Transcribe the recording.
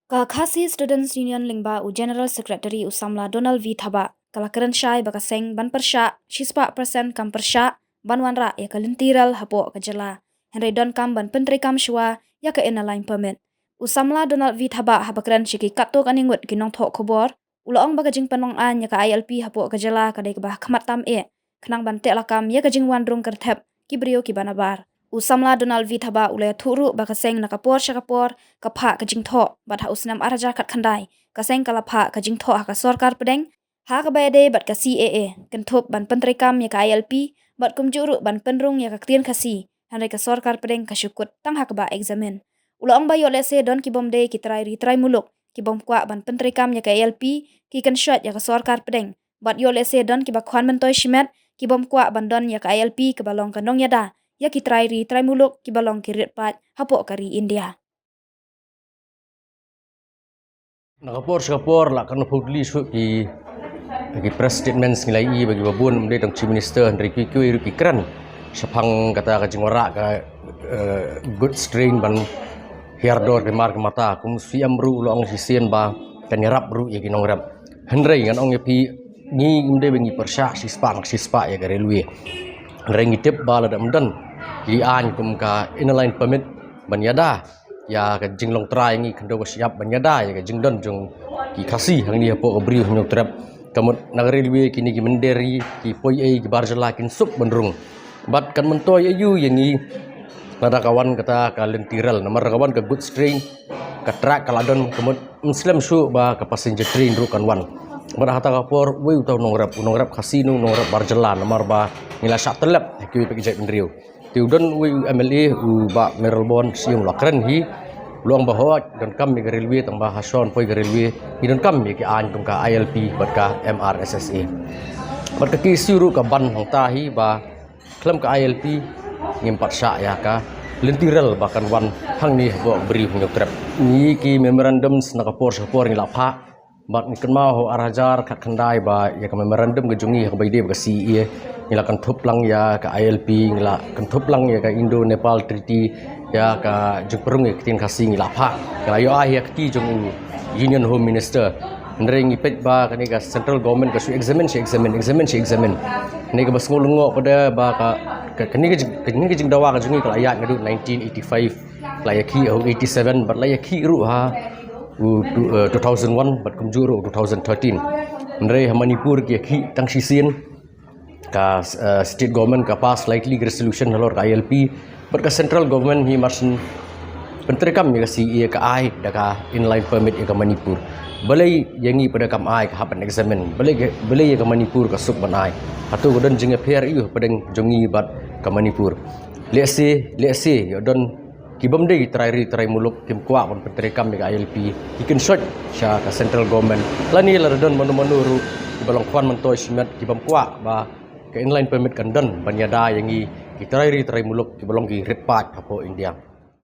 Ka Khasi Students Union Lingba u General Secretary Usamla Donald V Thaba kalakaran syai bakaseng ban persya shispa persen kam persya banwanra ya kalintiral hapo kajala Henry Don kam ban pentri kam shwa ya ka ina line permit Usamla Donald V Thaba habakran shiki katok aningut ginong thok khobor ulong bagajing panong an ya ka ILP hapo kajala kadai ka bah khamat tam khnang ban te lakam ya kajing wandrung kerthep kibrio ki banabar Usamla Donald V Thaba ulaya thuru bakaseng nakapor syakapor kapha kajing tho bat ha usnam araja kat khandai kaseng kalapha kajing tho ha ka sarkar pedeng ha ka bayade bat ka CAA kenthop ban pentrikam ya ka ILP bat kumjuru ban penrung ya ka klien khasi hanre ka sarkar pedeng ka syukut tang ha ka ba examen ulong ba yo lese don ki bomde ki trai muluk ki bom kwa ban pentrikam ya ka ILP ki kan shot ya ka sarkar pedeng bat yo lese don ki ba khwan mentoy shimet ki bom kwa ban don ya ka ILP ke balong kanong yada ya ki trai muluk ki balong ki ritpat hapo kari India. Nakapor lah kan publish ki bagi press statements nilai bagi babun mende dong chief minister Henry Kikui ru kikran sepang kata ka jingora ka good strain ban hiardor ke mar mata kum siam ru long sisien ba kan yarap ru ya ginong rap Henry ngan ong pi ni mende bengi persya sispa ya ka railway Henry ngitip ba la dam dan di an kum ka inline permit ban yada ya ka jinglong try ngi kendo siap banyada ya ka jingdon jong ki khasi hang ni po bri hnyok trap kamut nag railway kini ki menderi ki poi ki barjala kin sup benrung bat kan mentoy ayu yangi nada kawan kata kalen tiral nomor kawan ke good strain ka track kaladon kamut muslim su ba ka passenger train ru kan wan mara hata kapor we utau nongrap khasi nongrap barjala nomor ba ngila satelap ki pe jek ndriu tiudon we MLA u ba Merlbon siung lakren hi luang bahwa dan kami ke railway tambah hason poi ke railway don kami ke an tung ka ILP bat ka MRSSA bat ka kisuru ka ban hong tahi ba klem ka ILP ngimpat sya ya ka lentiral bahkan wan hang ni bo beri hnyok trap ni ki memorandum nakapor sapor ni lapha bat ni kan mau arajar kat khandai ba ya ka memorandum gejungi ka baide ka CE ngila kan thuplang ya ka ILP ngila kan thuplang ya ka Indo Nepal Treaty ya ka jungprung ya kitin khasi ngila pha ngila yo ya kti jung Union Home Minister nreng ipet ba kani ka central government ka su examine ni ka basngulungo pada ba ka kani ka jing dawa ka jungi ka ayat ngadu 1985 layaki 87 but layaki ru ha 2001 but kumjuru 2013 nre Manipur ki tang sisien ka state government ka pass likely resolution halor ka ILP but ka central government hi marsin pentrikam ya si ia ka ai da ka inline permit ya ka Manipur balai yangi pada kam ai ka hapan examen balai ya ka Manipur ka suk ban ai hatu godan jing affair yu padeng jongi bat ka Manipur let's say ya don kibam dei try muluk kim kwa kon pentrikam ya ka ILP ikan shot sya ka central government lani la don manu ru balong kwan mentoy simet kibam kwa ba ke inline permit kan dan banyada yangi ki try muluk ki balong ki ritpat hapo India